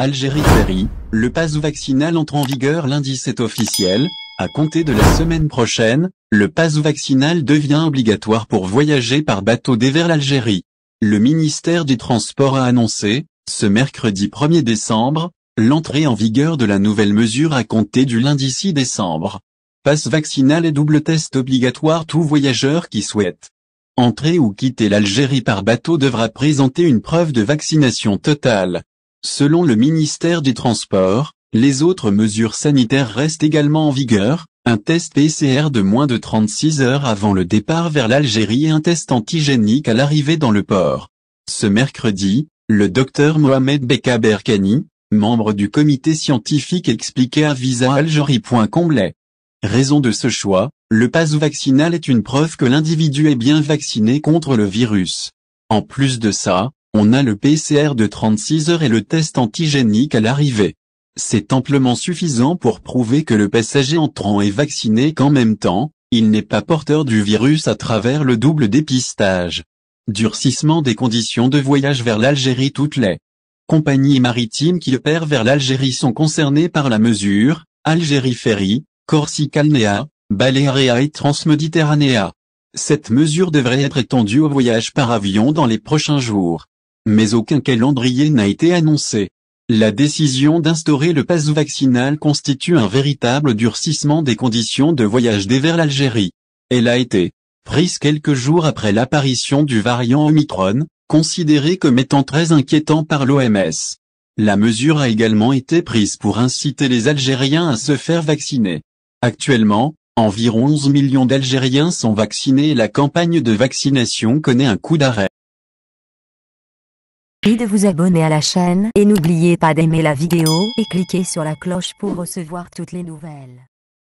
Algérie Ferry, le pass vaccinal entre en vigueur lundi, c'est officiel. À compter de la semaine prochaine, le pass vaccinal devient obligatoire pour voyager par bateau vers l'Algérie. Le ministère des Transports a annoncé, ce mercredi 1er décembre, l'entrée en vigueur de la nouvelle mesure à compter du lundi 6 décembre. Pass vaccinal et double test obligatoire. Tout voyageur qui souhaite entrer ou quitter l'Algérie par bateau devra présenter une preuve de vaccination totale. Selon le ministère des Transports, les autres mesures sanitaires restent également en vigueur, un test PCR de moins de 36 heures avant le départ vers l'Algérie et un test antigénique à l'arrivée dans le port. Ce mercredi, le docteur Mohamed Beka Berkani, membre du comité scientifique, expliquait à visaalgérie.com les raisons de ce choix. Le pass vaccinal est une preuve que l'individu est bien vacciné contre le virus. En plus de ça, on a le PCR de 36 heures et le test antigénique à l'arrivée. C'est amplement suffisant pour prouver que le passager entrant est vacciné, qu'en même temps, il n'est pas porteur du virus à travers le double dépistage. Durcissement des conditions de voyage vers l'Algérie. Toutes les compagnies maritimes qui opèrent vers l'Algérie sont concernées par la mesure, Algérie Ferry, Corsica-Alnéa, Balearia et Transméditerranea. Cette mesure devrait être étendue au voyage par avion dans les prochains jours. Mais aucun calendrier n'a été annoncé. La décision d'instaurer le pass vaccinal constitue un véritable durcissement des conditions de voyage vers l'Algérie. Elle a été prise quelques jours après l'apparition du variant Omicron, considéré comme étant très inquiétant par l'OMS. La mesure a également été prise pour inciter les Algériens à se faire vacciner. Actuellement, environ 11 millions d'Algériens sont vaccinés et la campagne de vaccination connaît un coup d'arrêt. Merci de vous abonner à la chaîne et n'oubliez pas d'aimer la vidéo et cliquer sur la cloche pour recevoir toutes les nouvelles.